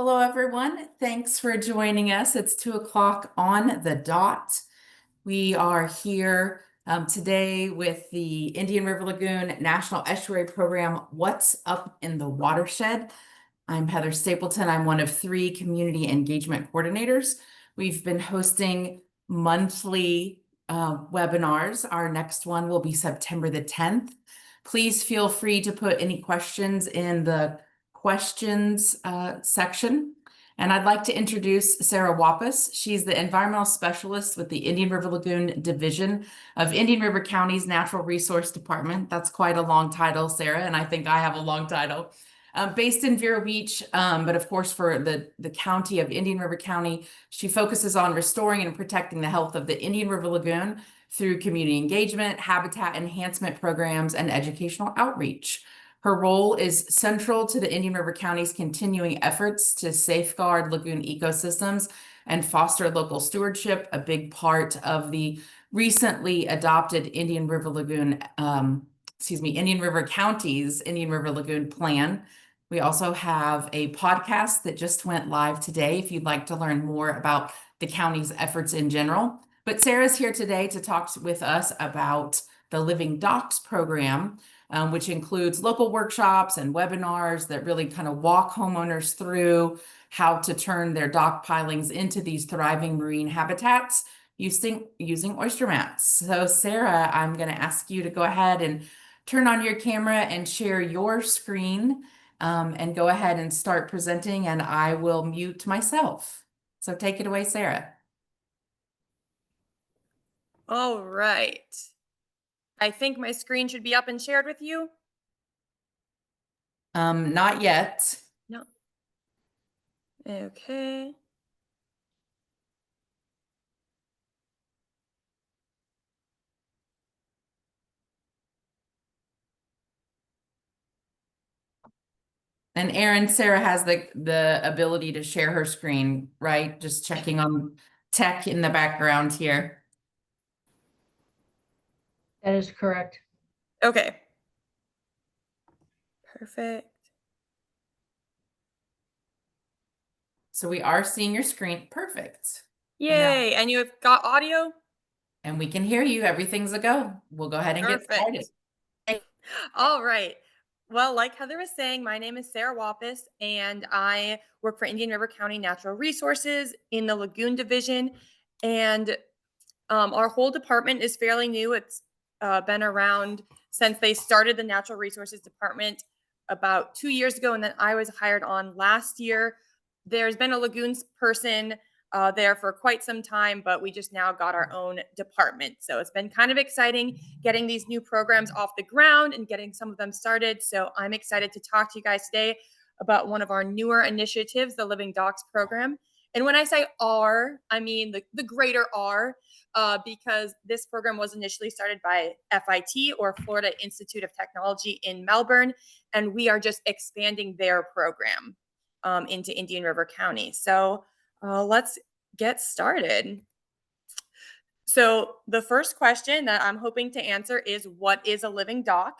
Hello, everyone. Thanks for joining us. It's 2 o'clock on the dot. We are here today with the Indian River Lagoon National Estuary Program, What's Up in the Watershed. I'm Heather Stapleton. I'm one of 3 community engagement coordinators. We've been hosting monthly webinars. Our next one will be September the 10th. Please feel free to put any questions in the questions section. And I'd like to introduce Sarah Wappus. She's the environmental specialist with the Indian River Lagoon Division of Indian River County's Natural Resource Department. That's quite a long title, Sarah, and I think I have a long title. Based in Vero Beach, but of course for the county of Indian River County, she focuses on restoring and protecting the health of the Indian River Lagoon through community engagement, habitat enhancement programs, and educational outreach. Her role is central to the Indian River County's continuing efforts to safeguard lagoon ecosystems and foster local stewardship, a big part of the recently adopted Indian River County's Indian River Lagoon Plan. We also have a podcast that just went live today if you'd like to learn more about the county's efforts in general. But Sarah's here today to talk with us about the Living Docks program, which includes local workshops and webinars that really kind of walk homeowners through how to turn their dock pilings into these thriving marine habitats using oyster mats. So Sarah, I'm going to ask you to go ahead and turn on your camera and share your screen, and go ahead and start presenting, and I will mute myself. So take it away, Sarah. All right. I think my screen should be up and shared with you. Not yet. No. Okay. And Erin, Sarah has the ability to share her screen, right? Just checking on tech in the background here. That is correct. Okay. Perfect. So we are seeing your screen. Perfect. Yay. And you have got audio? And we can hear you. Everything's a go. We'll go ahead and get started. All right. Well, like Heather was saying, my name is Sarah Wappus, and I work for Indian River County Natural Resources in the Lagoon Division. And our whole department is fairly new. It's been around since they started the Natural Resources Department about 2 years ago, and then I was hired on last year. There's been a lagoons person there for quite some time, but we just now got our own department. So it's been kind of exciting getting these new programs off the ground and getting some of them started. So I'm excited to talk to you guys today about one of our newer initiatives, the Living Docks program. And when I say R, I mean the greater R, because this program was initially started by FIT, or Florida Institute of Technology in Melbourne, and we are just expanding their program into Indian River County. So let's get started. So the first question that I'm hoping to answer is, what is a living dock?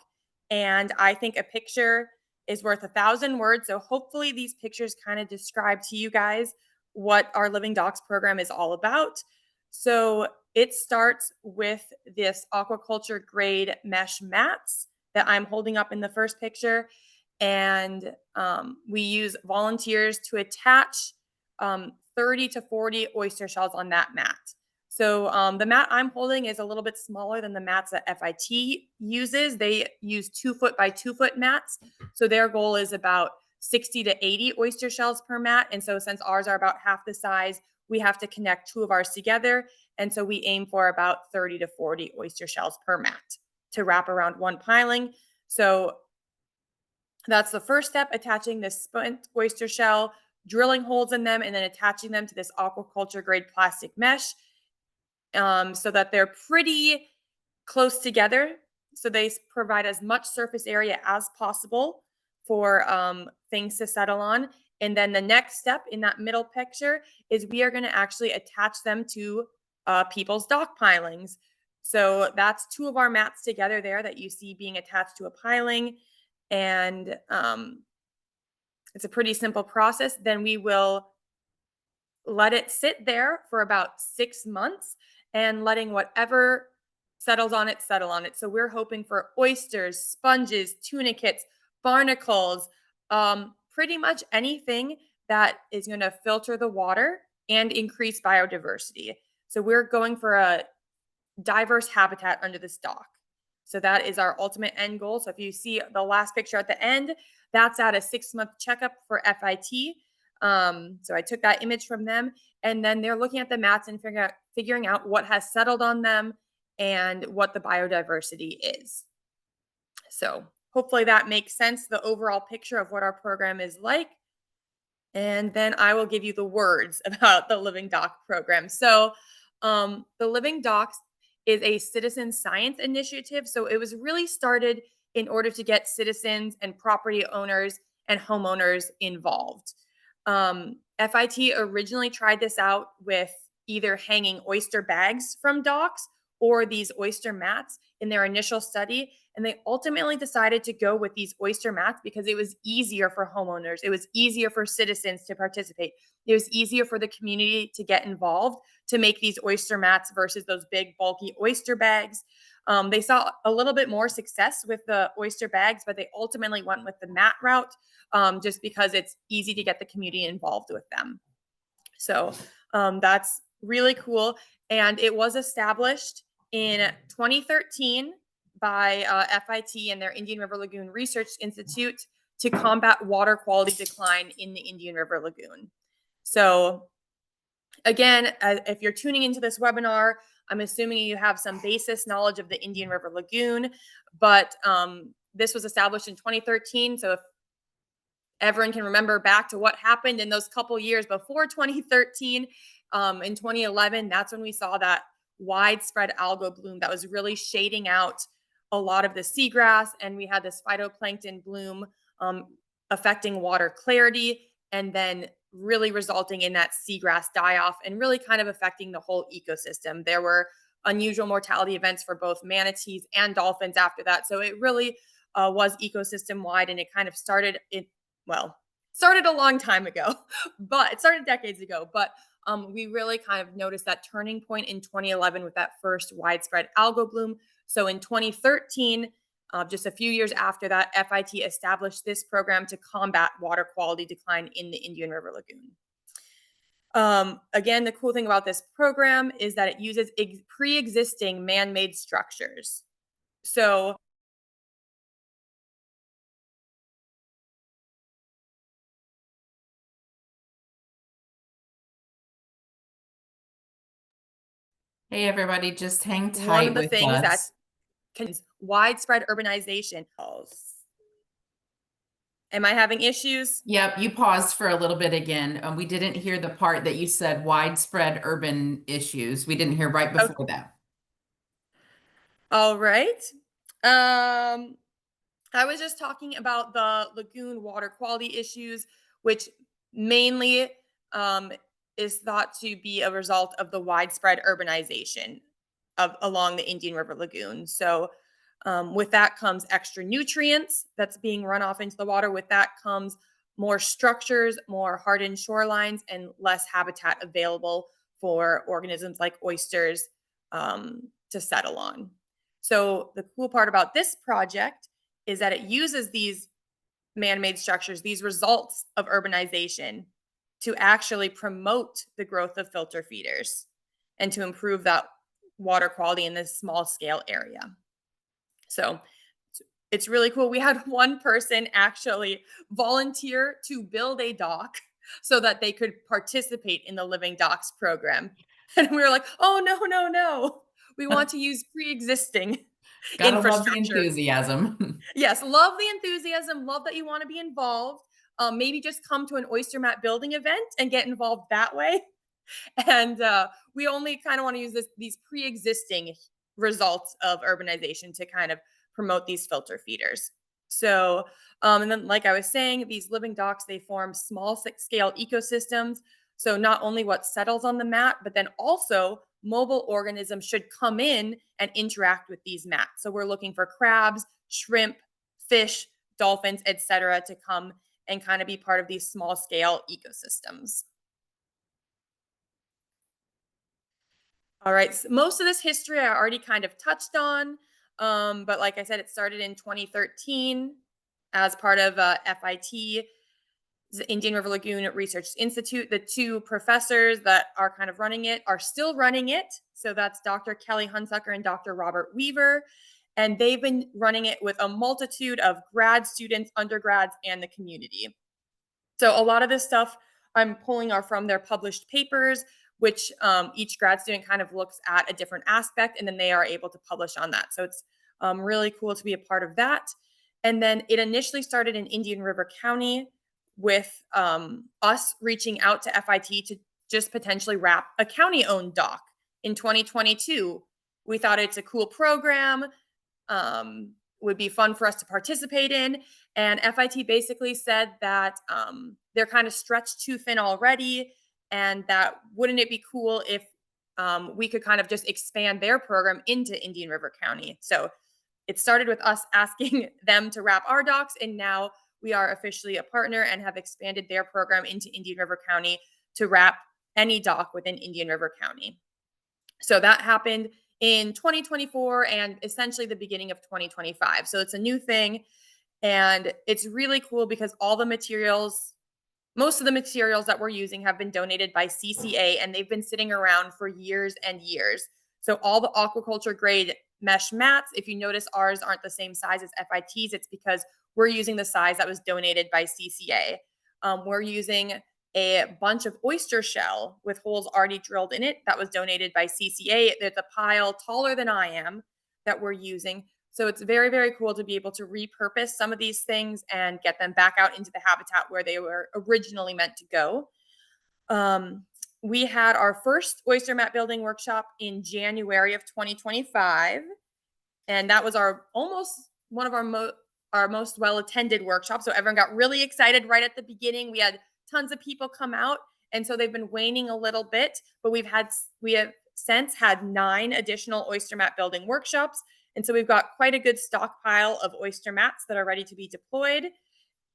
And I think a picture is worth 1,000 words. So hopefully these pictures kind of describe to you guys what our Living Docks program is all about. So it starts with this aquaculture grade mesh mats that I'm holding up in the first picture. And we use volunteers to attach 30 to 40 oyster shells on that mat. So the mat I'm holding is a little bit smaller than the mats that FIT uses. They use 2 foot by 2 foot mats. So their goal is about 60 to 80 oyster shells per mat. And so since ours are about half the size, we have to connect 2 of ours together. And so we aim for about 30 to 40 oyster shells per mat to wrap around one piling. So that's the first step, attaching this spent oyster shell, drilling holes in them, and then attaching them to this aquaculture grade plastic mesh so that they're pretty close together. So they provide as much surface area as possible for things to settle on. And then the next step in that middle picture is we are going to actually attach them to people's dock pilings. So that's 2 of our mats together there that you see being attached to a piling. And it's a pretty simple process. Then we will let it sit there for about 6 months and letting whatever settles on it settle on it. So we're hoping for oysters, sponges, tunicates, barnacles, pretty much anything that is going to filter the water and increase biodiversity. So we're going for a diverse habitat under this dock. So that is our ultimate end goal. So if you see the last picture at the end, that's at a 6-month checkup for FIT. So I took that image from them, and then they're looking at the mats and figuring out what has settled on them and what the biodiversity is. So hopefully that makes sense, the overall picture of what our program is like. And then I will give you the words about the Living Dock program. So, the Living Docks is a citizen science initiative. So, it was really started in order to get citizens and property owners and homeowners involved. FIT originally tried this out with either hanging oyster bags from docks or these oyster mats in their initial study. And they ultimately decided to go with these oyster mats because it was easier for homeowners. It was easier for citizens to participate. It was easier for the community to get involved to make these oyster mats versus those big, bulky oyster bags. They saw a little bit more success with the oyster bags, but they ultimately went with the mat route just because it's easy to get the community involved with them. So that's really cool. And it was established in 2013 by FIT and their Indian River Lagoon Research Institute to combat water quality decline in the Indian River Lagoon. So again, if you're tuning into this webinar, I'm assuming you have some basis knowledge of the Indian River Lagoon, but this was established in 2013. So if everyone can remember back to what happened in those couple years before 2013, in 2011, that's when we saw that widespread algal bloom that was really shading out a lot of the seagrass, and we had this phytoplankton bloom affecting water clarity, and then really resulting in that seagrass die-off and really kind of affecting the whole ecosystem. There were unusual mortality events for both manatees and dolphins after that. So it really was ecosystem wide, and it kind of started started a long time ago, but it started decades ago. But we really kind of noticed that turning point in 2011 with that first widespread algal bloom. So in 2013, just a few years after that, FIT established this program to combat water quality decline in the Indian River Lagoon. Again, the cool thing about this program is that it uses pre-existing man-made structures. So Hey, everybody, just hang one of tight the with things us. that's widespread urbanization. Am I having issues? Yep, you paused for a little bit again. We didn't hear the part that you said widespread urban issues. We didn't hear right Okay. before that. All right. I was just talking about the lagoon water quality issues, which mainly is thought to be a result of the widespread urbanization along the Indian River Lagoon. So, with that comes extra nutrients that's being run off into the water. With that comes more structures, more hardened shorelines, and less habitat available for organisms like oysters to settle on. So, the cool part about this project is that it uses these man-made structures, these results of urbanization, to actually promote the growth of filter feeders and to improve that water quality in this small scale area. So it's really cool. We had one person actually volunteer to build a dock so that they could participate in the Living Docks program. And we were like, oh, no, no, no. We want to use pre-existing Gotta love the infrastructure. enthusiasm. Yes, love the enthusiasm. Love that you want to be involved. Maybe just come to an oyster mat building event and get involved that way. And we only kind of want to use these pre-existing results of urbanization to kind of promote these filter feeders. So, and then like I was saying, these living docks, they form small scale ecosystems. So not only what settles on the mat, but then also mobile organisms should come in and interact with these mats. So we're looking for crabs, shrimp, fish, dolphins, etc., to come and kind of be part of these small scale ecosystems. All right. Most of this history I already kind of touched on. But like I said, it started in 2013 as part of FIT, the Indian River Lagoon Research Institute. The two professors that are kind of running it are still running it. So that's Dr. Kelly Hunsucker and Dr. Robert Weaver. And they've been running it with a multitude of grad students, undergrads, and the community. So a lot of this stuff I'm pulling are from their published papers, which each grad student kind of looks at a different aspect, and then they are able to publish on that. So it's really cool to be a part of that. And then it initially started in Indian River County with us reaching out to FIT to just potentially wrap a county-owned dock in 2022. We thought it's a cool program. Would be fun for us to participate in. And FIT basically said that they're kind of stretched too thin already, and that wouldn't it be cool if we could kind of just expand their program into Indian River County. So it started with us asking them to wrap our docks, and now we are officially a partner and have expanded their program into Indian River County to wrap any dock within Indian River County. So that happened in 2024 and essentially the beginning of 2025. So it's a new thing. And it's really cool because most of the materials that we're using have been donated by CCA, and they've been sitting around for years and years. So all the aquaculture grade mesh mats, if you notice ours aren't the same size as FIT's, it's because we're using the size that was donated by CCA. We're using a bunch of oyster shell with holes already drilled in it that was donated by CCA. There's a pile taller than I am that we're using. So it's very, very cool to be able to repurpose some of these things and get them back out into the habitat where they were originally meant to go. We had our first oyster mat building workshop in January of 2025. And that was our almost one of our most well attended workshops. So everyone got really excited right at the beginning. We had tons of people come out, and so they've been waning a little bit. But we have since had 9 additional oyster mat building workshops, and so we've got quite a good stockpile of oyster mats that are ready to be deployed.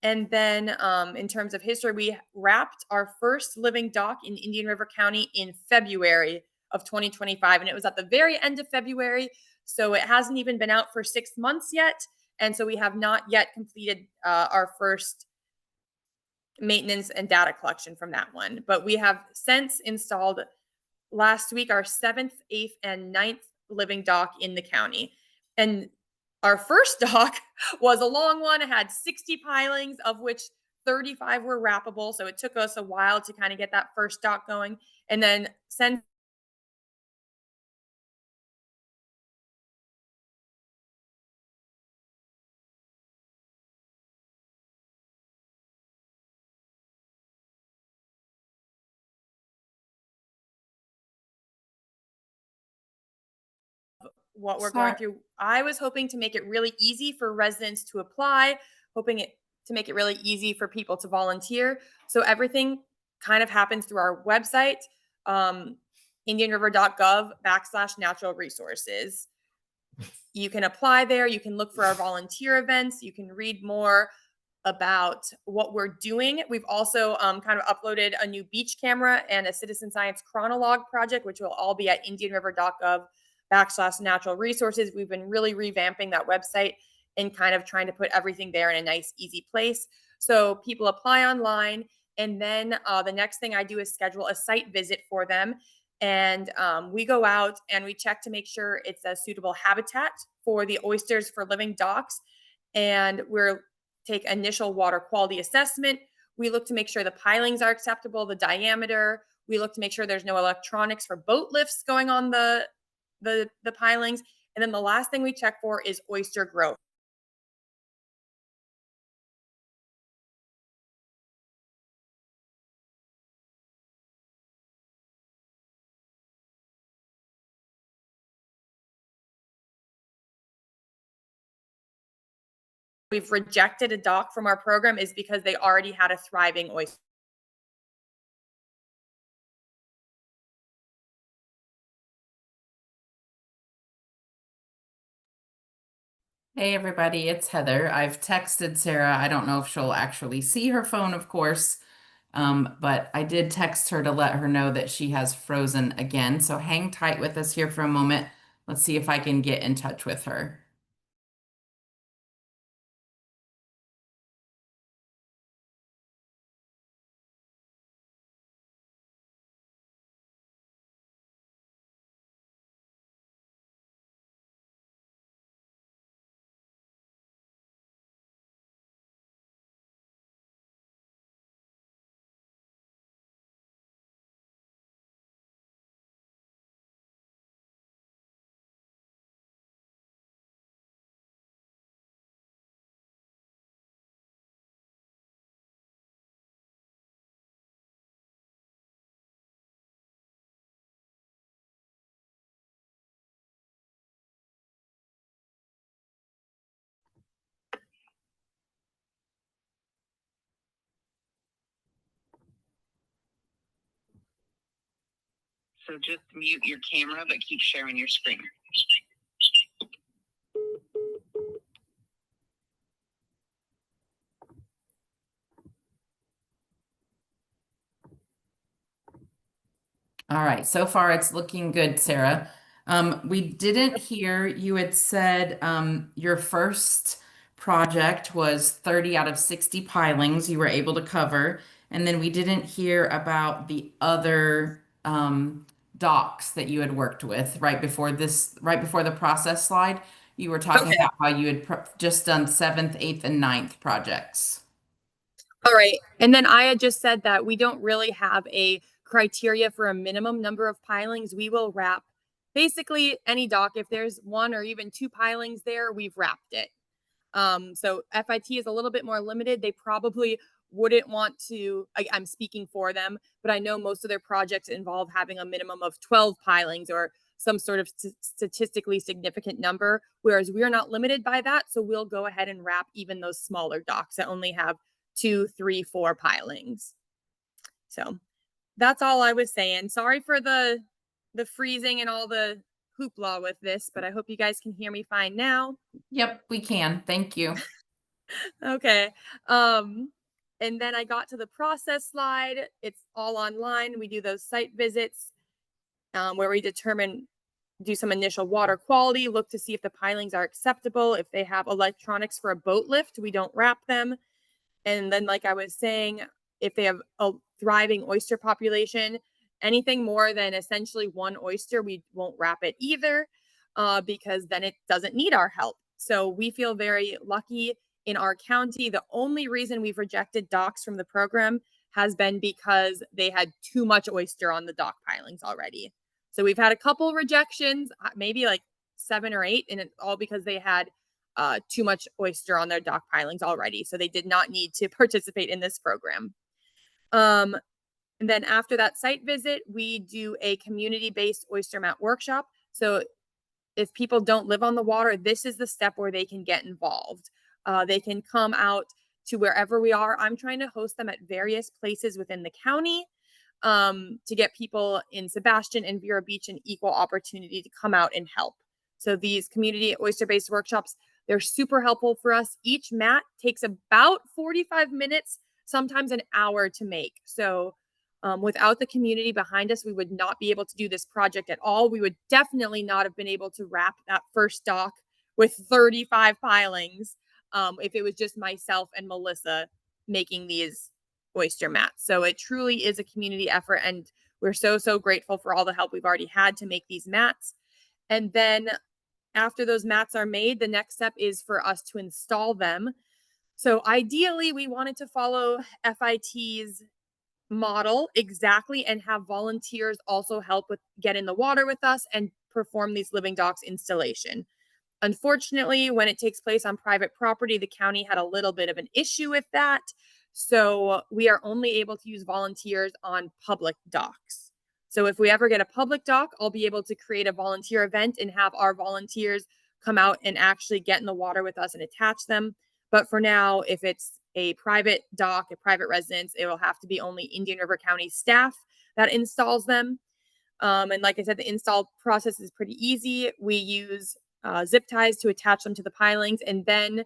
And then in terms of history, we wrapped our first living dock in Indian River County in February of 2025. And it was at the very end of February. So it hasn't even been out for 6 months yet. And so we have not yet completed our first maintenance and data collection from that one. But we have since installed last week our 7th, 8th, and 9th living dock in the county. And our first dock was a long one. It had 60 pilings, of which 35 were wrappable. So it took us a while to kind of get that first dock going. And then since what we're going Sorry. through, I was hoping to make it really easy for residents to apply, hoping it to make it really easy for people to volunteer. So everything kind of happens through our website, indianriver.gov/natural resources. You can apply there. You can look for our volunteer events. You can read more about what we're doing. We've also kind of uploaded a new beach camera and a citizen science chronologue project, which will all be at indianriver.gov/natural resources. We've been really revamping that website and kind of trying to put everything there in a nice, easy place. So people apply online. And then the next thing I do is schedule a site visit for them. And we go out and we check to make sure it's a suitable habitat for the oysters for living docks. And we're take initial water quality assessment. We look to make sure the pilings are acceptable, the diameter. We look to make sure there's no electronics for boat lifts going on the pilings. And then the last thing we check for is oyster growth. We've rejected a dock from our program is because they already had a thriving oyster. Hey everybody, it's Heather. I've texted Sarah. I don't know if she'll actually see her phone, of course, but I did text her to let her know that she has frozen again. So hang tight with us here for a moment. Let's see if I can get in touch with her. So just mute your camera, but keep sharing your screen. All right, so far it's looking good, Sarah. We didn't hear you had said your first project was 30 out of 60 pilings you were able to cover, and then we didn't hear about the other docks that you had worked with right before the process slide. You were talking Okay. about how you had just done seventh, eighth, and ninth projects. All right. And then I had just said that we don't really have a criteria for a minimum number of pilings. We will wrap basically any dock. If there's one or even two pilings there, we've wrapped it. So FIT is a little bit more limited. They probably wouldn't want to, I'm speaking for them, but I know most of their projects involve having a minimum of 12 pilings or some sort of statistically significant number, whereas we're not limited by that. So we'll go ahead and wrap even those smaller docks that only have two, three, four pilings. So that's all I was saying. Sorry for the freezing and all the hoopla with this, but I hope you guys can hear me fine now. Yep, we can. Thank you. Okay. Um, and then I got to the process slide. It's all online. We do those site visits where we do some initial water quality, look to see if the pilings are acceptable. If they have electronics for a boat lift, we don't wrap them. And then, like I was saying, if they have a thriving oyster population, anything more than essentially one oyster, we won't wrap it either, because then it doesn't need our help. So we feel very lucky in our county. The only reason we've rejected docks from the program has been because they had too much oyster on the dock pilings already. So we've had a couple rejections, maybe like 7 or 8, and it's all because they had too much oyster on their dock pilings already. So they did not need to participate in this program. And then after that site visit, we do a community-based oyster mat workshop. So if people don't live on the water, this is the step where they can get involved. They can come out to wherever we are. I'm trying to host them at various places within the county to get people in Sebastian and Vero Beach an equal opportunity to come out and help. So these community oyster-based workshops, they're super helpful for us. Each mat takes about 45 minutes, sometimes an hour to make. So without the community behind us, we would not be able to do this project at all. We would definitely not have been able to wrap that first dock with 35 pilings if it was just myself and Melissa making these oyster mats. So it truly is a community effort, and we're so grateful for all the help we've already had to make these mats. And then after those mats are made, the next step is for us to install them. So ideally, we wanted to follow FIT's model exactly and have volunteers also help with get in the water with us and perform these living docks installation. Unfortunately, when it takes place on private property, the county had a little bit of an issue with that. So we are only able to use volunteers on public docks. So if we ever get a public dock, I'll be able to create a volunteer event and have our volunteers come out and actually get in the water with us and attach them. But for now, if it's a private dock, a private residence, it will have to be only Indian River County staff that installs them. And like I said, the install process is pretty easy. We use zip ties to attach them to the pilings. And then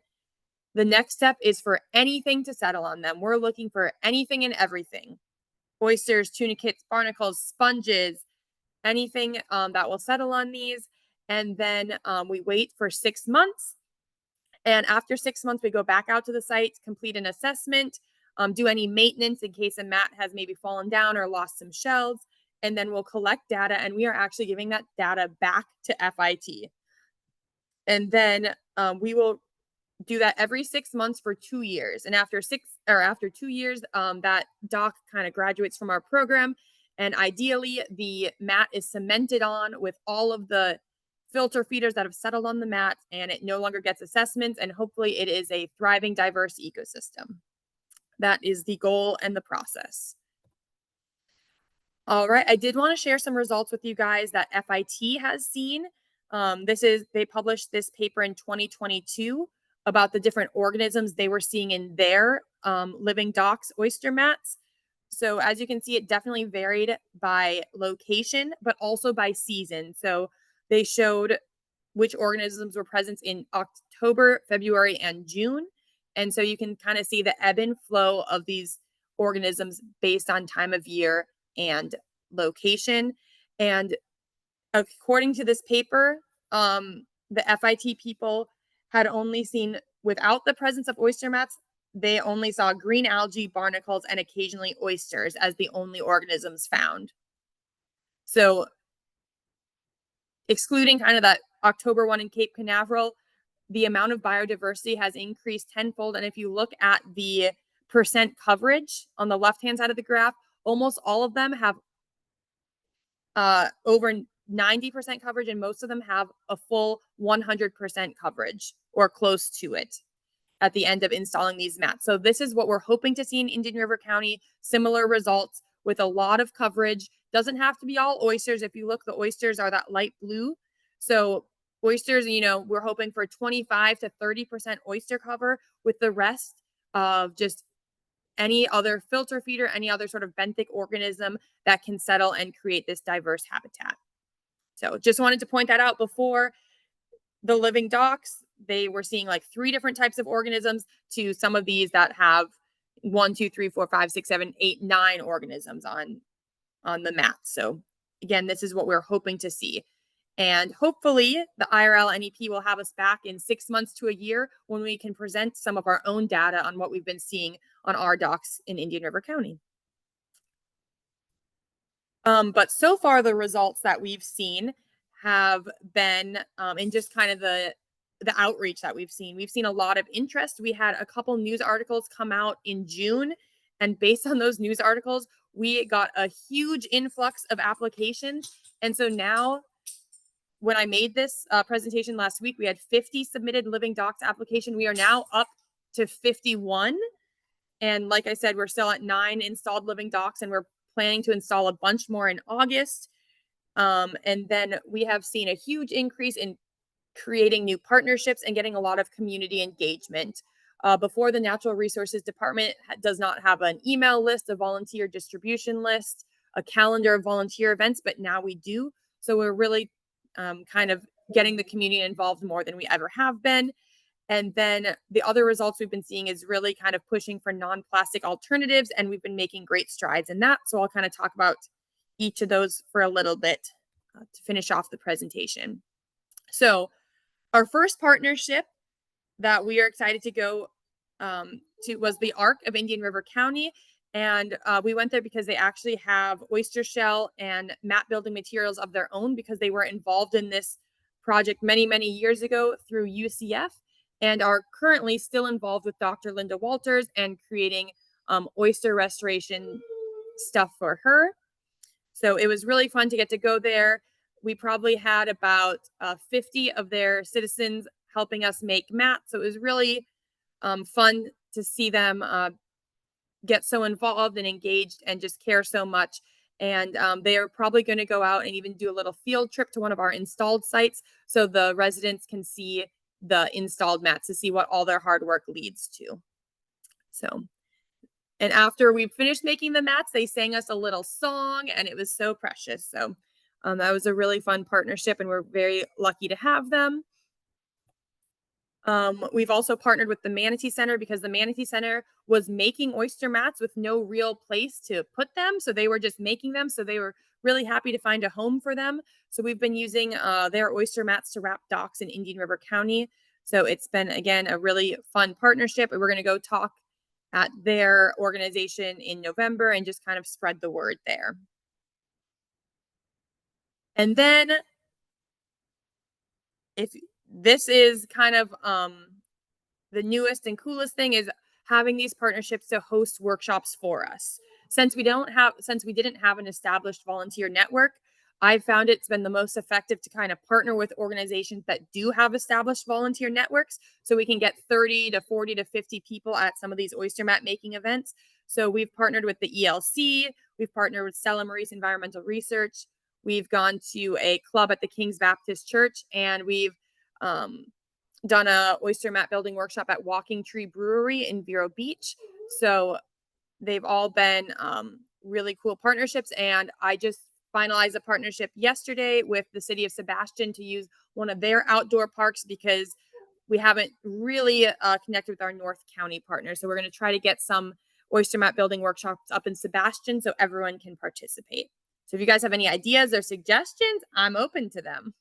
the next step is for anything to settle on them. We're looking for anything and everything: oysters, tunicates, barnacles, sponges, anything that will settle on these. And then we wait for 6 months. And after 6 months, we go back out to the site, complete an assessment, do any maintenance in case a mat has maybe fallen down or lost some shells. And then we'll collect data, and we are actually giving that data back to FIT. And then we will do that every 6 months for 2 years. And after 2 years, that dock kind of graduates from our program. And ideally, the mat is cemented on with all of the filter feeders that have settled on the mat, and it no longer gets assessments. And hopefully, it is a thriving, diverse situation. That is the goal and the process. All right, I did want to share some results with you guys that FIT has seen. They published this paper in 2022 about the different organisms they were seeing in their living docks oyster mats. So as you can see, it definitely varied by location, but also by season. So they showed which organisms were present in October, February, and June. And so you can kind of see the ebb and flow of these organisms based on time of year and location. And according to this paper, the FIT people had only seen, without the presence of oyster mats, they only saw green algae, barnacles, and occasionally oysters as the only organisms found. So excluding kind of that October one in Cape Canaveral, the amount of biodiversity has increased tenfold. And if you look at the percent coverage on the left-hand side of the graph, almost all of them have over 90% coverage, and most of them have a full 100% coverage or close to it at the end of installing these mats. So this is what we're hoping to see in Indian River County, similar results with a lot of coverage. Doesn't have to be all oysters. If you look, the oysters are that light blue. So oysters, we're hoping for 25 to 30% oyster cover, with the rest of just any other filter feeder, any other sort of benthic organism that can settle and create this diverse habitat. So just wanted to point that out. Before the living docks, they were seeing like 3 different types of organisms, to some of these that have 1, 2, 3, 4, 5, 6, 7, 8, 9 organisms on the mat. So again, this is what we're hoping to see. And hopefully the IRL NEP will have us back in 6 months to a year when we can present some of our own data on what we've been seeing on our docks in Indian River County. But so far, the results that we've seen have been in just kind of the outreach that we've seen. We've seen a lot of interest. We had a couple news articles come out in June, and based on those news articles, we got a huge influx of applications. And so now, when I made this presentation last week, we had 50 submitted living docks application. We are now up to 51. And like I said, we're still at 9 installed living docks, and we're planning to install a bunch more in August. And then we have seen a huge increase in creating new partnerships and getting a lot of community engagement. Before, the Natural Resources Department does not have an email list, a volunteer distribution list, a calendar of volunteer events, but now we do. So we're really kind of getting the community involved more than we ever have been. And then the other results we've been seeing is really kind of pushing for non-plastic alternatives, and we've been making great strides in that. So I'll kind of talk about each of those for a little bit to finish off the presentation. So our first partnership that we are excited to go to was the ARC of Indian River County. And we went there because they actually have oyster shell and mat building materials of their own, because they were involved in this project many, many years ago through UCF, and are currently still involved with Dr. Linda Walters and creating oyster restoration stuff for her. So it was really fun to get to go there. We probably had about 50 of their citizens helping us make mats. So it was really fun to see them get so involved and engaged and just care so much. And they are probably going to go out and even do a little field trip to one of our installed sites, so the residents can see the installed mats, to see what all their hard work leads to. So, and after we finished making the mats, they sang us a little song, and it was so precious. So that was a really fun partnership, and we're very lucky to have them. We've also partnered with the Manatee Center because the Manatee Center was making oyster mats with no real place to put them. So they were just making them. So they were really happy to find a home for them. So we've been using their oyster mats to wrap docks in Indian River County. So it's been, again, a really fun partnership. And we're going to go talk at their organization in November and just kind of spread the word there. And then if this is kind of the newest and coolest thing is having these partnerships to host workshops for us. Since we didn't have an established volunteer network, I've found it's been the most effective to kind of partner with organizations that do have established volunteer networks so we can get 30 to 40 to 50 people at some of these oyster mat making events. So we've partnered with the ELC, we've partnered with Stella Maris Environmental Research, we've gone to a club at the King's Baptist Church, and we've done a oyster mat building workshop at Walking Tree Brewery in Vero Beach. So they've all been really cool partnerships. And I just finalized a partnership yesterday with the city of Sebastian to use one of their outdoor parks because we haven't really connected with our North County partners. So we're going to try to get some oyster mat building workshops up in Sebastian so everyone can participate. So if you guys have any ideas or suggestions, I'm open to them.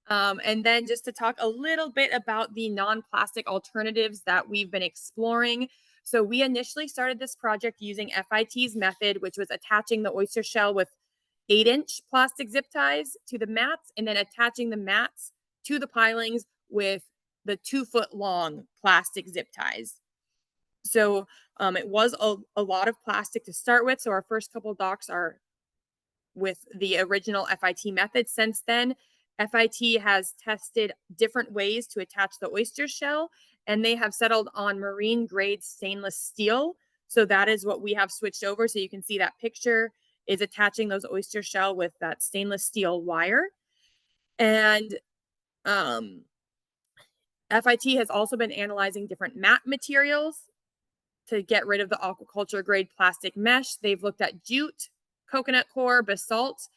And then just to talk a little bit about the non-plastic alternatives that we've been exploring. So we initially started this project using FIT's method, which was attaching the oyster shell with 8-inch plastic zip ties to the mats and then attaching the mats to the pilings with the 2-foot-long plastic zip ties. So it was a lot of plastic to start with. So our first couple docks are with the original FIT method. Since then, FIT has tested different ways to attach the oyster shell, and they have settled on marine grade stainless steel. So that is what we have switched over. So you can see that picture is attaching those oyster shell with that stainless steel wire. And FIT has also been analyzing different mat materials to get rid of the aquaculture grade plastic mesh. They've looked at jute, coconut coir, basalt,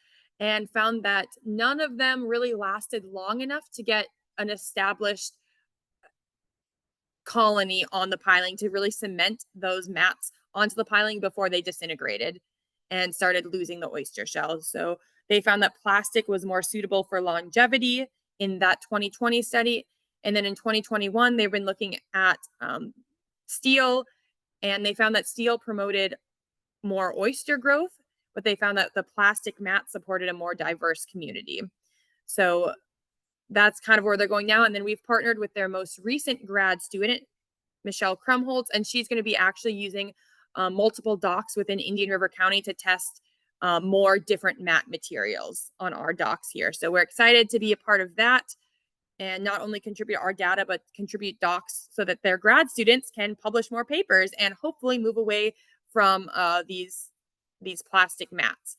and found that none of them really lasted long enough to get an established colony on the piling to really cement those mats onto the piling before they disintegrated and started losing the oyster shells. So they found that plastic was more suitable for longevity in that 2020 study. And then in 2021, they've been looking at steel, and they found that steel promoted more oyster growth, but they found that the plastic mat supported a more diverse community. So that's kind of where they're going now. And then we've partnered with their most recent grad student, Michelle Krumholtz, and she's going to be actually using multiple docks within Indian River County to test more different mat materials on our docks here. So we're excited to be a part of that and not only contribute our data, but contribute docks so that their grad students can publish more papers and hopefully move away from these plastic mats.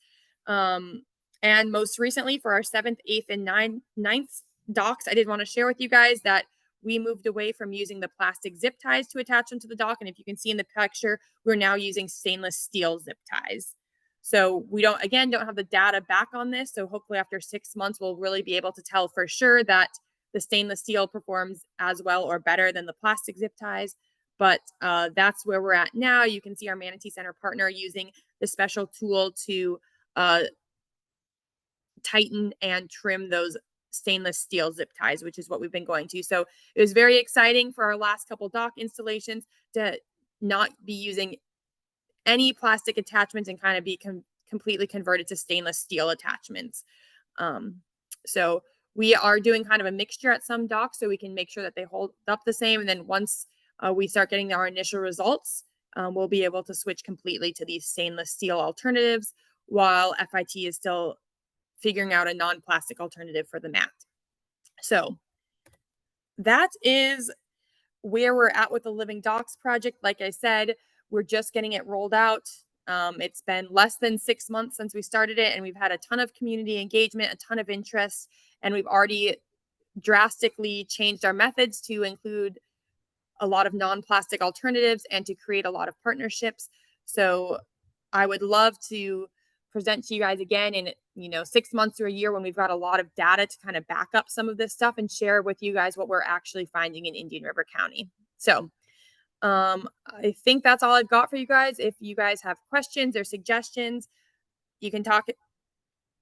And most recently for our 7th, 8th, and 9th docks, I did want to share with you guys that we moved away from using the plastic zip ties to attach them to the dock. And if you can see in the picture, we're now using stainless steel zip ties. So we don't have the data back on this. So hopefully after 6 months, we'll really be able to tell for sure that the stainless steel performs as well or better than the plastic zip ties. But that's where we're at now. You can see our Manatee Center partner using the special tool to tighten and trim those stainless steel zip ties, which is what we've been going to. So it was very exciting for our last couple dock installations to not be using any plastic attachments and kind of be completely converted to stainless steel attachments. So we are doing kind of a mixture at some docks so we can make sure that they hold up the same. And then once we start getting our initial results, we'll be able to switch completely to these stainless steel alternatives while FIT is still figuring out a non-plastic alternative for the mat. So that is where we're at with the Living Docks project. Like I said, we're just getting it rolled out. It's been less than 6 months since we started it, and we've had a ton of community engagement, a ton of interest, and we've already drastically changed our methods to include a lot of non-plastic alternatives and to create a lot of partnerships. So I would love to present to you guys again in 6 months or a year when we've got a lot of data to kind of back up some of this stuff and share with you guys what we're actually finding in Indian River County. So I think that's all I've got for you guys. If you guys have questions or suggestions, you can talk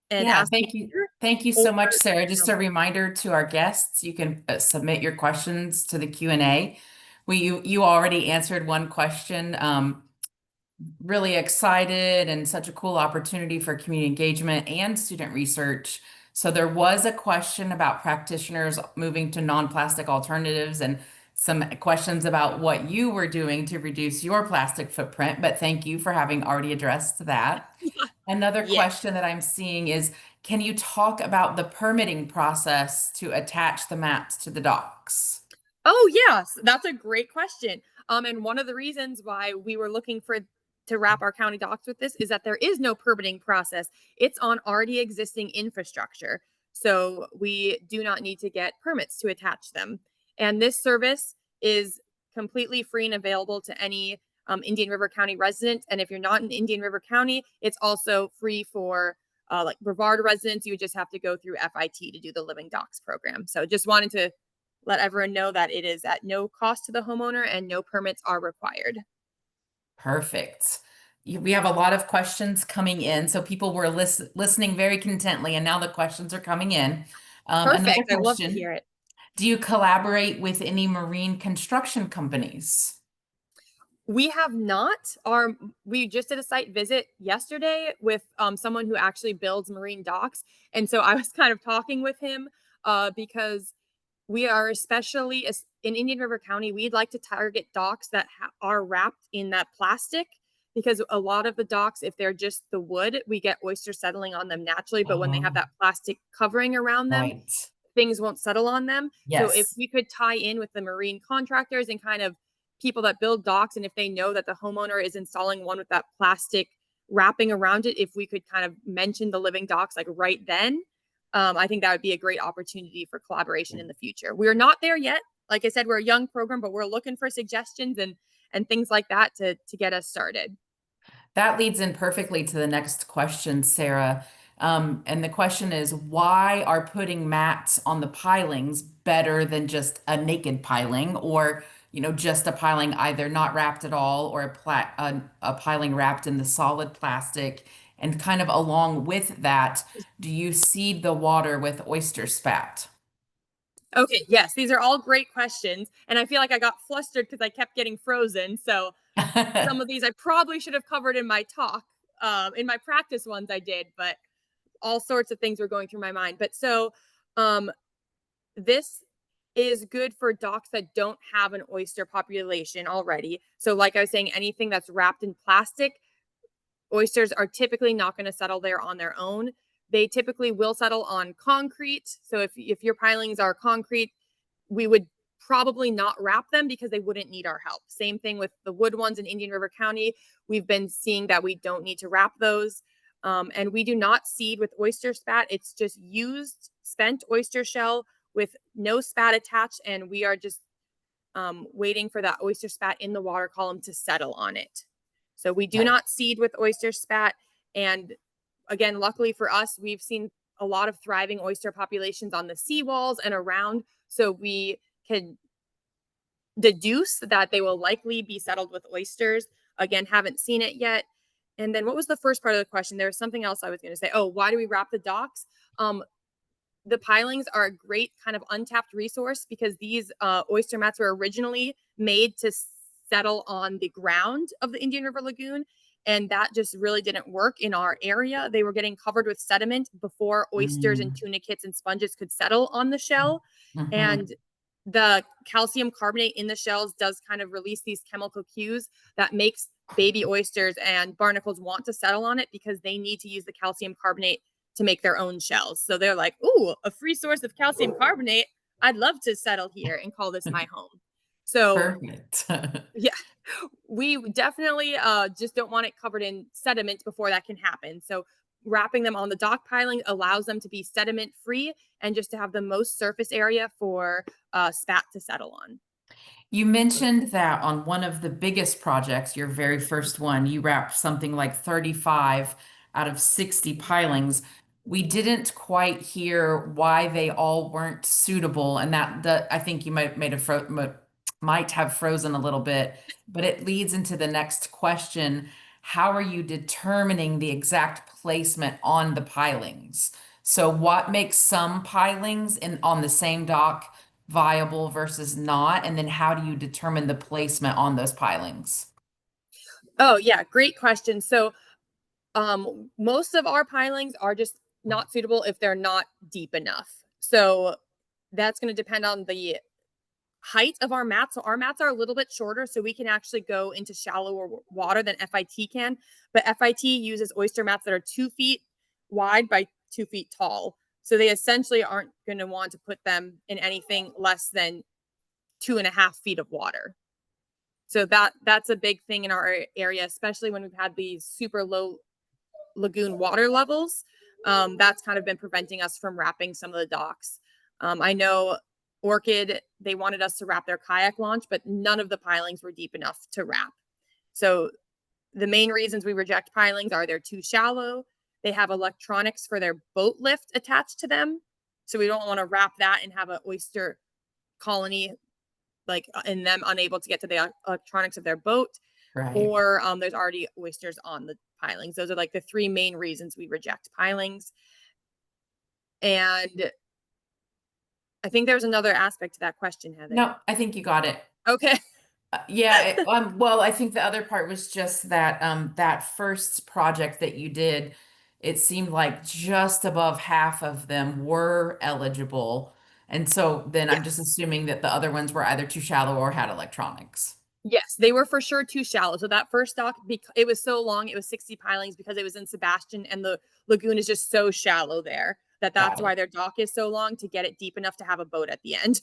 and Yeah, ask me thank you. here, Thank you or so much, Sarah. Just know. a reminder to our guests, you can submit your questions to the Q&A. You already answered one question. Really excited and such a cool opportunity for community engagement and student research. So there was a question about practitioners moving to non-plastic alternatives and some questions about what you were doing to reduce your plastic footprint, but thank you for having already addressed that. Another Yeah. question that I'm seeing is, can you talk about the permitting process to attach the maps to the docks? Oh, yes, that's a great question. And one of the reasons why we were looking for to wrap our county docs with this is that there is no permitting process. It's on already existing infrastructure. So we do not need to get permits to attach them. And this service is completely free and available to any Indian River County resident. And if you're not in Indian River County, it's also free for like Brevard residents. You would just have to go through FIT to do the Living Docs program. So just wanted to let everyone know that it is at no cost to the homeowner and no permits are required. Perfect. We have a lot of questions coming in, so people were listening very contently, and now the questions are coming in. Another Perfect. I love to question, hear it. do you collaborate with any marine construction companies? We have not. We just did a site visit yesterday with someone who actually builds marine docks, and so I was kind of talking with him because we are especially in Indian River County. We'd like to target docks that are wrapped in that plastic because a lot of the docks, if they're just the wood, we get oysters settling on them naturally. But when they have Oh, that plastic covering around them, right. things won't settle on them. So if Yes. we could tie in with the marine contractors and kind of people that build docks, and if they know that the homeowner is installing one with that plastic wrapping around it, if we could kind of mention the living docks like right then, I think that would be a great opportunity for collaboration in the future. We're not there yet. Like I said, we're a young program, but we're looking for suggestions and things like that to get us started. That leads in perfectly to the next question, Sarah. And the question is, why are putting mats on the pilings better than just a naked piling, or just a piling either not wrapped at all, or a piling wrapped in the solid plastic? And kind of along with that, do you seed the water with oyster spat? Okay, yes, these are all great questions. And I feel like I got flustered because I kept getting frozen. So some of these I probably should have covered in my talk. In my practice ones I did, but all sorts of things were going through my mind. But so um, this is good for docks that don't have an oyster population already. So, like I was saying, anything that's wrapped in plastic, oysters are typically not going to settle there on their own. They typically will settle on concrete. So, if your pilings are concrete, we would probably not wrap them because they wouldn't need our help. Same thing with the wood ones in Indian River County. We've been seeing that we don't need to wrap those. And we do not seed with oyster spat. It's just used spent oyster shell with no spat attached. And we are just waiting for that oyster spat in the water column to settle on it. So we do Right. not seed with oyster spat. And again, luckily for us, we've seen a lot of thriving oyster populations on the seawalls and around. So we can deduce that they will likely be settled with oysters. Again, haven't seen it yet. And then what was the first part of the question? There was something else I was going to say. Oh, why do we wrap the docks? The pilings are a great kind of untapped resource because these oyster mats were originally made to settle on the ground of the Indian River Lagoon. And that just really didn't work in our area. They were getting covered with sediment before oysters and Mm. tunicates and sponges could settle on the shell. Mhm. And the calcium carbonate in the shells does kind of release these chemical cues that makes baby oysters and barnacles want to settle on it because they need to use the calcium carbonate to make their own shells. So they're like, ooh, a free source of calcium carbonate. I'd love to settle here and call this my home. So Perfect. yeah, we definitely just don't want it covered in sediment before that can happen. So wrapping them on the dock piling allows them to be sediment free and just to have the most surface area for spat to settle on. You mentioned that on one of the biggest projects, your very first one, you wrapped something like 35 out of 60 pilings. We didn't quite hear why they all weren't suitable, and that I think you might have frozen a little bit, but it leads into the next question. How are you determining the exact placement on the pilings? So what makes some pilings on the same dock viable versus not? And then how do you determine the placement on those pilings? Oh, yeah, great question. So, most of our pilings are just not suitable if they're not deep enough. So, that's going to depend on the height of our mats. So our mats are a little bit shorter, so we can actually go into shallower water than FIT can. But FIT uses oyster mats that are 2 feet wide by 2 feet tall. So they essentially aren't going to want to put them in anything less than 2.5 feet of water. So that's a big thing in our area, especially when we've had these super low lagoon water levels. That's kind of been preventing us from wrapping some of the docks. I know Orchid, they wanted us to wrap their kayak launch, but none of the pilings were deep enough to wrap. So the main reasons we reject pilings are they're too shallow. They have electronics for their boat lift attached to them. So we don't want to wrap that and have an oyster colony and them unable to get to the electronics of their boat. Right. Or there's already oysters on the pilings. Those are like the three main reasons we reject pilings. And I think there's another aspect to that question, Heather. No, I think you got it. Okay. Yeah, well, I think the other part was just that that first project that you did, it seemed like just above half of them were eligible. And so then I'm just Yes. assuming that the other ones were either too shallow or had electronics. Yes, they were for sure too shallow. So that first dock, it was so long, it was 60 pilings because it was in Sebastian, and the lagoon is just so shallow there that's Got why it. their dock is so long to get it deep enough to have a boat at the end.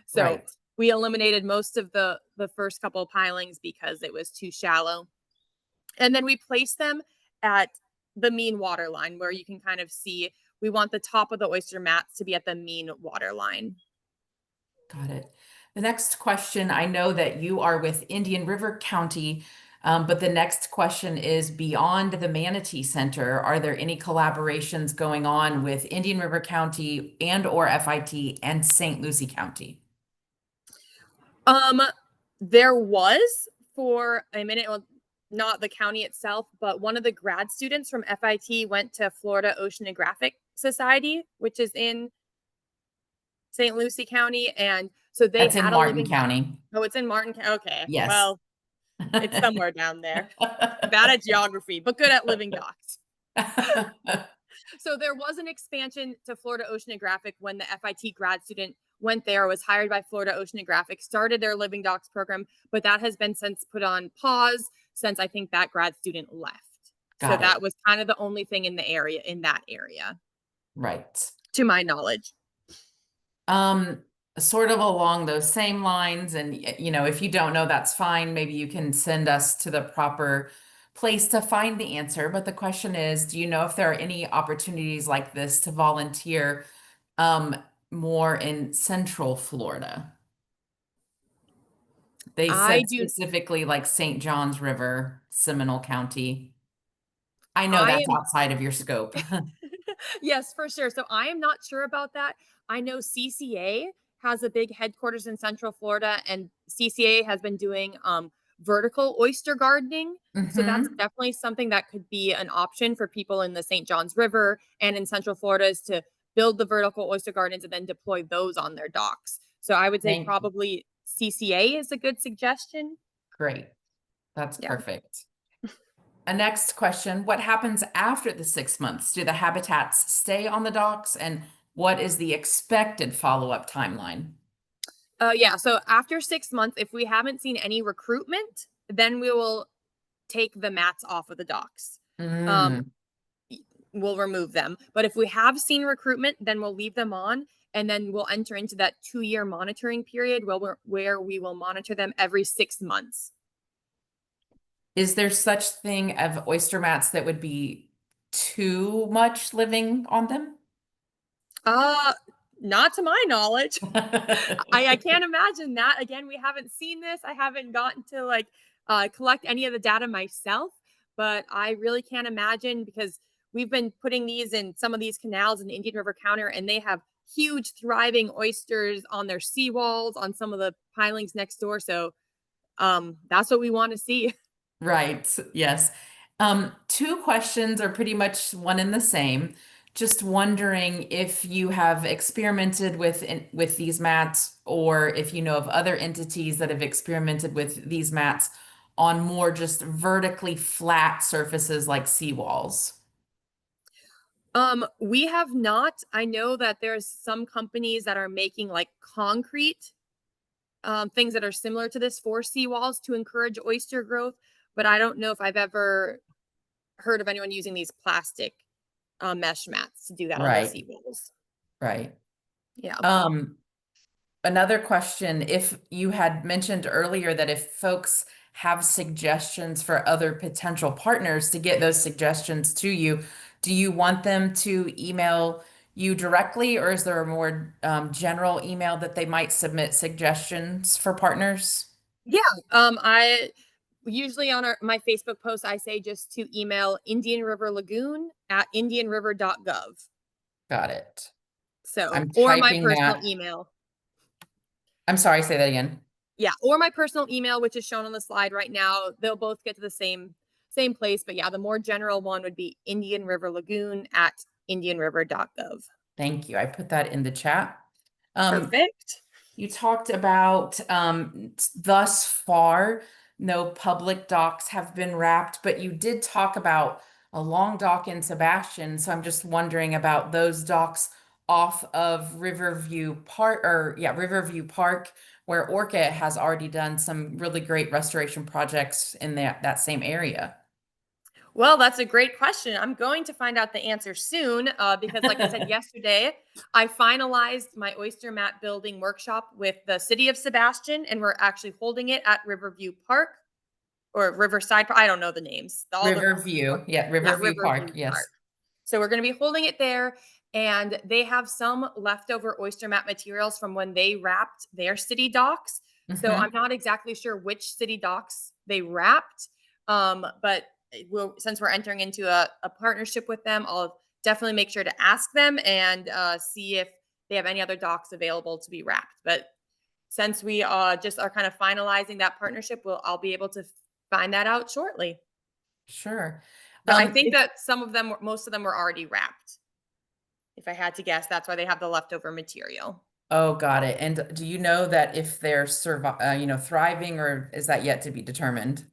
So Right. we eliminated most of the first couple of pilings because it was too shallow. And then we place them at the mean water line where you can kind of see we want the top of the oyster mats to be at the mean water line. Got it. The next question, I know that you are with Indian River County, but the next question is beyond the Manatee Center. Are there any collaborations going on with Indian River County and or FIT and St. Lucie County? Um, there was for a minute, well, not the county itself, but one of the grad students from FIT went to Florida Oceanographic Society, which is in St. Lucie County, and so they That's in had a Martin living. County. Oh, it's in Martin. Okay, Yes. well, it's somewhere down there. Bad at geography, but good at living docs. So there was an expansion to Florida Oceanographic when the FIT grad student went there, was hired by Florida Oceanographic, started their living docs program, but that has been since put on pause since I think that grad student left. So Got that it. was kind of the only thing in that area, Right. to my knowledge. Um, Sort of along those same lines, and if you don't know, that's fine. Maybe you can send us to the proper place to find the answer. But the question is, do you know if there are any opportunities like this to volunteer um more in Central Florida? They I said do specifically like St. Johns River, Seminole County. I know I that's am outside of your scope. Yes, for sure. So I am not sure about that. I know CCA has a big headquarters in Central Florida, and CCA has been doing vertical oyster gardening. So that's Hmm. definitely something that could be an option for people in the St. Johns River and in Central Florida, is to build the vertical oyster gardens and then deploy those on their docks. So I would say Thank you. probably CCA is a good suggestion. Great. That's Yeah. perfect. A next question, what happens after the 6 months? Do the habitats stay on the docks? And what is the expected follow-up timeline? Yeah. So after 6 months, if we haven't seen any recruitment, then we will take the mats off of the docks. Um, Mm, we'll remove them. But if we have seen recruitment, then we'll leave them on, and then we'll enter into that 2-year monitoring period where we will monitor them every 6 months. is there such thing of oyster mats that would be too much living on them? Uh, Not to my knowledge. I can't imagine that. Again, we haven't seen this. I haven't gotten to collect any of the data myself, but I really can't imagine because we've been putting these in some of these canals in the Indian River counter, and they have huge thriving oysters on their seawalls on some of the pilings next door. So that's what we want to see. Right. Yes. Two questions are pretty much one and the same. Just wondering if you have experimented with these mats, or if you know of other entities that have experimented with these mats on more just vertically flat surfaces like seawalls. We have not. I know that there's some companies that are making like concrete things that are similar to this for seawalls to encourage oyster growth, but I don't know if I've ever heard of anyone using these plastic mesh mats to do that on the Right. seawalls. Right. Yeah. Um, Another question, if you had mentioned earlier that if folks have suggestions for other potential partners, to get those suggestions to you, do you want them to email you directly, or is there a more general email that they might submit suggestions for partners? Yeah. I usually on my Facebook post, I say just to email Indian River Lagoon at indianriver.gov. Got it. So, I'm or my typing personal that. email. I'm sorry, say that again. Yeah, or my personal email, which is shown on the slide right now. They'll both get to the same place, but yeah, the more general one would be Indian River Lagoon at indianriver.gov. Thank you. I put that in the chat. Um, Perfect. You talked about thus far, no public docks have been wrapped, but you did talk about a long dock in Sebastian. So I'm just wondering about those docks off of Riverview Park, or yeah, Riverview Park, where Orca has already done some really great restoration projects in that same area. Well, that's a great question. I'm going to find out the answer soon because, like I said yesterday, I finalized my oyster mat building workshop with the city of Sebastian, and we're actually holding it at Riverview Park or Riverside. I don't know the names. All the Riverview, yeah, Yeah, Riverview Park, Riverview Park. yes. So we're going to be holding it there. And they have some leftover oyster mat materials from when they wrapped their city docks. So I'm Mhm. not exactly sure which city docks they wrapped. But since we're entering into a partnership with them, I'll definitely make sure to ask them and see if they have any other docks available to be wrapped. But since we just are kind of finalizing that partnership, I'll be able to find that out shortly. Sure. But I think If that most of them were already wrapped. If I had to guess, that's why they have the leftover material. Oh, got it. And do you know that if they're thriving, or is that yet to be determined?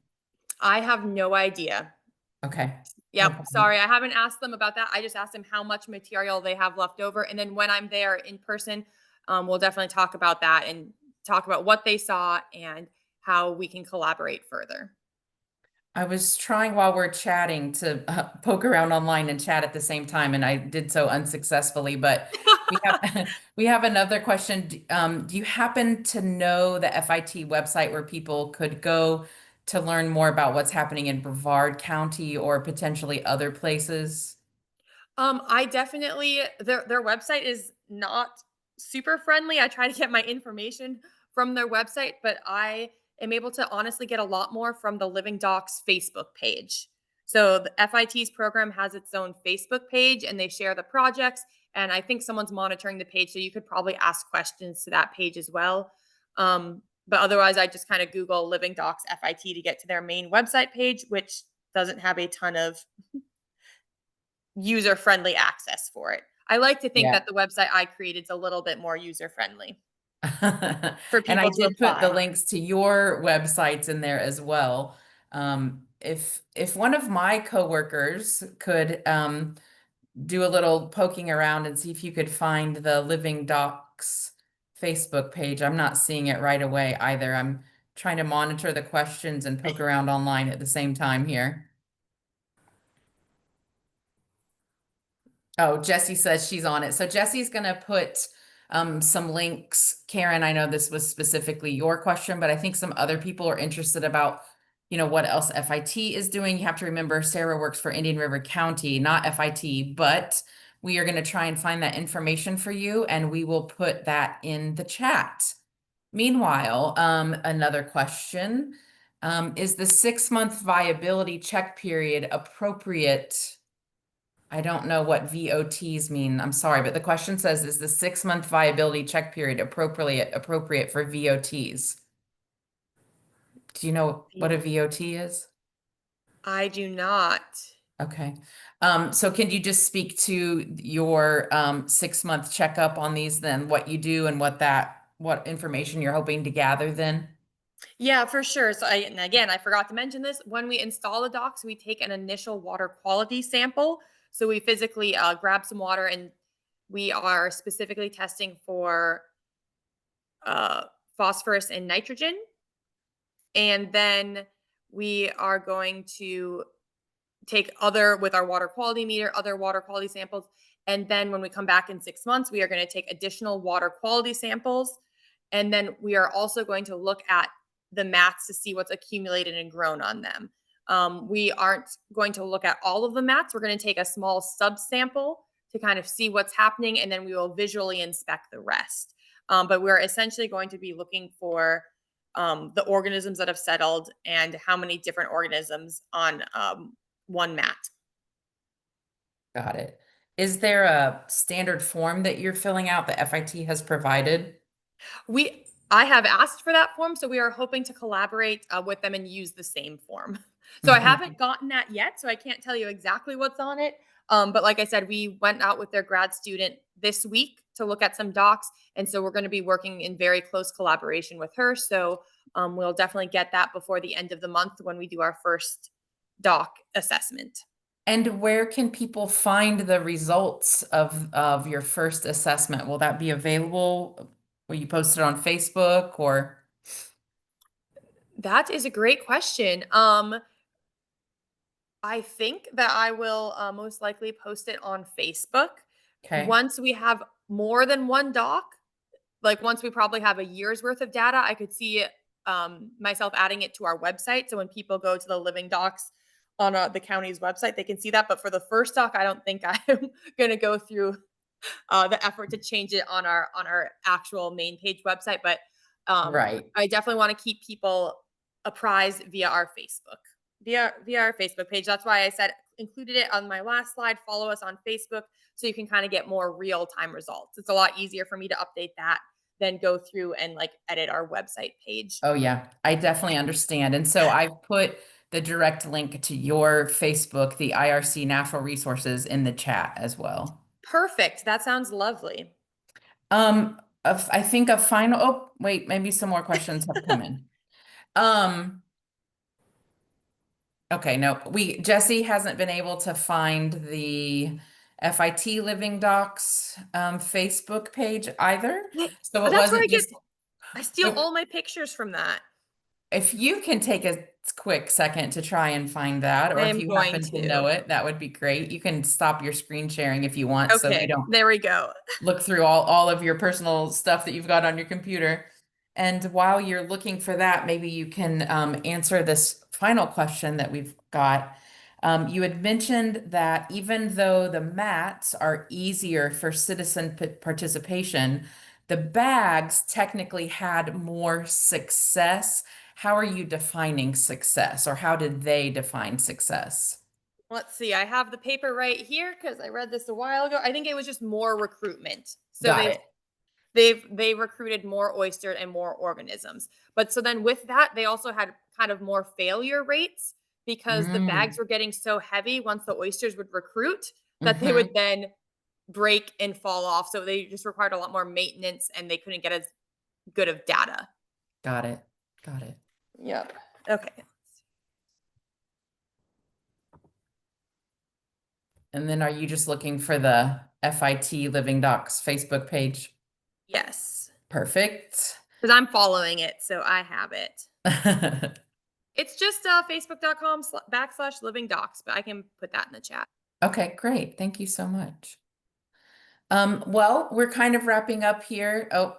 I have no idea. Okay. No Yep. problem. Sorry, I haven't asked them about that. I just asked them how much material they have left over. And then when I'm there in person, we'll definitely talk about that and talk about what they saw and how we can collaborate further. I was trying while we're chatting to poke around online and chat at the same time, and I did so unsuccessfully. But we have we have another question. Do you happen to know the FIT website where people could go to learn more about what's happening in Brevard County or potentially other places? I definitely their website is not super friendly. I try to get my information from their website, but I am able to honestly get a lot more from the Living Docs Facebook page. So the FIT's program has its own Facebook page and they share the projects. And I think someone's monitoring the page. So you could probably ask questions to that page as well. But otherwise, I just kind of Google Living Docs FIT to get to their main website page, which doesn't have a ton of user friendly access for it. I like to think Yeah. that the website I created is a little bit more user friendly for And I people to did put the apply. links to your websites in there as well. If one of my coworkers could do a little poking around and see if you could find the Living Docs Facebook page. I'm not seeing it right away either. I'm trying to monitor the questions and poke around online at the same time here. Oh, Jessie says she's on it. So Jessie's going to put some links. Karen, I know this was specifically your question, but I think some other people are interested about, what else FIT is doing. You have to remember Sarah works for Indian River County, not FIT, but we are going to try and find that information for you, and we will put that in the chat. Meanwhile, another question. Is the 6-month viability check period appropriate? I don't know what VOTs mean. I'm sorry, but the question says, is the 6-month viability check period appropriate for VOTs? Do you know what a VOT is? I do not. Okay. So can you just speak to your 6-month checkup on these then, what you do and what information you're hoping to gather then? Yeah, for sure. So and again, I forgot to mention this. When we install the docks, we take an initial water quality sample. So we physically grab some water, and we are specifically testing for uh, phosphorus and nitrogen. And then we are going to take other with our water quality meter, other water quality samples. And then when we come back in 6 months, we are going to take additional water quality samples. And then we are also going to look at the mats to see what's accumulated and grown on them. We aren't going to look at all of the mats. We're going to take a small subsample to kind of see what's happening, and then we will visually inspect the rest. But we're essentially going to be looking for the organisms that have settled and how many different organisms on one mat. Got it. Is there a standard form that you're filling out that FIT has provided? I have asked for that form, so we are hoping to collaborate with them and use the same form. So I Mhm. haven't gotten that yet, so I can't tell you exactly what's on it. But like I said, we went out with their grad student this week to look at some docs, and so we're going to be working in very close collaboration with her. So we'll definitely get that before the end of the month when we do our first doc assessment. And where can people find the results of your first assessment? Will that be available? Will you post it on Facebook or? That is a great question. I think that I will most likely post it on Facebook. Okay, Once we have more than one doc, like once we probably have a year's worth of data, I could see myself adding it to our website. So when people go to the Living Docs on the county's website, they can see that. But for the first doc, I don't think I'm going to go through the effort to change it on our actual main page website. But right. I definitely want to keep people apprised via our Facebook, via our Facebook page. That's why I said included it on my last slide. Follow us on Facebook so you can kind of get more real time results. It's a lot easier for me to update that than go through and like edit our website page. Oh yeah, I definitely understand. And so I've put the direct link to your Facebook, the IRC Natural Resources, in the chat as well. Perfect. That sounds lovely. I think a final, oh, wait, maybe some more questions have come in. Um, okay, no, Jesse hasn't been able to find the FIT Living Docs Facebook page either. So it That's where wasn't just, I steal all my pictures from that. if you can take a quick second to try and find that, or I if am you going happen to know to. it, that would be great. You can stop your screen sharing if you want, so we Okay, don't there we go. look through all of your personal stuff that you've got on your computer. And while you're looking for that, maybe you can answer this final question that we've got. You had mentioned that even though the mats are easier for citizen participation, the bags technically had more success. How are you defining success, or how did they define success? Let's see. I have the paper right here because I read this a while ago. I think it was just more recruitment. So Got they've it. they recruited more oysters and more organisms. But so then with that, they also had kind of more failure rates because the bags Mm, were getting so heavy once the oysters would recruit that they would hmm. then break and fall off. So they just required a lot more maintenance and they couldn't get as good of data. Got it. Got it. Yep. Okay. And then are you just looking for the FIT Living Docs Facebook page? Yes. Perfect. Because I'm following it, so I have it. It's just facebook.com// living docs, but I can put that in the chat. Okay, great. Thank you so much. Well, we're kind of wrapping up here. Oh,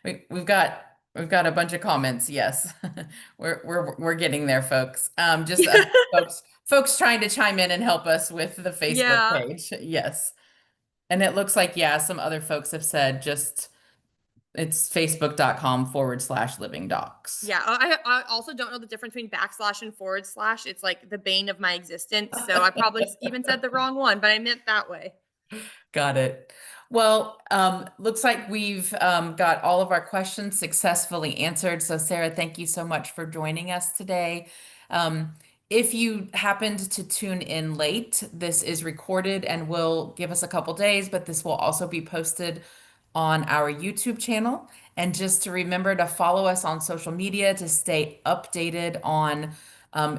we've got a bunch of comments. Yes. We're getting there, folks. Just folks trying to chime in and help us with the Facebook Yeah. page. Yes. And it looks like, yeah, some other folks have said just It's facebook.com/living docs. Yeah, I also don't know the difference between backslash and forward slash. It's like the bane of my existence. So I probably even said the wrong one, but I meant that way. Got it. Well, looks like we've got all of our questions successfully answered. So, Sarah, thank you so much for joining us today. Um, if you happened to tune in late, this is recorded and will give us a couple days, but this will also be posted on our YouTube channel. And just to remember to follow us on social media to stay updated on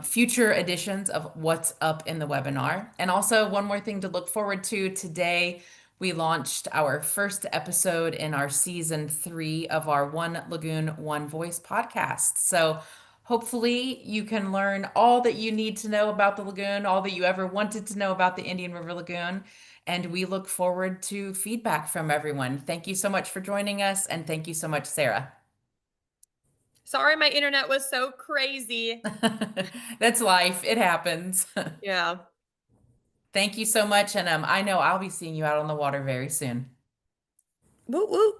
future editions of what's up in the webinar. And also, one more thing to look forward to today, we launched our first episode in our season 3 of our One Lagoon, One Voice podcast. So hopefully you can learn all that you need to know about the lagoon, all that you ever wanted to know about the Indian River Lagoon. And we look forward to feedback from everyone. Thank you so much for joining us. And thank you so much, Sarah. Sorry, my internet was so crazy. That's life. It happens. Yeah. Thank you so much. And I know I'll be seeing you out on the water very soon. Woo woo.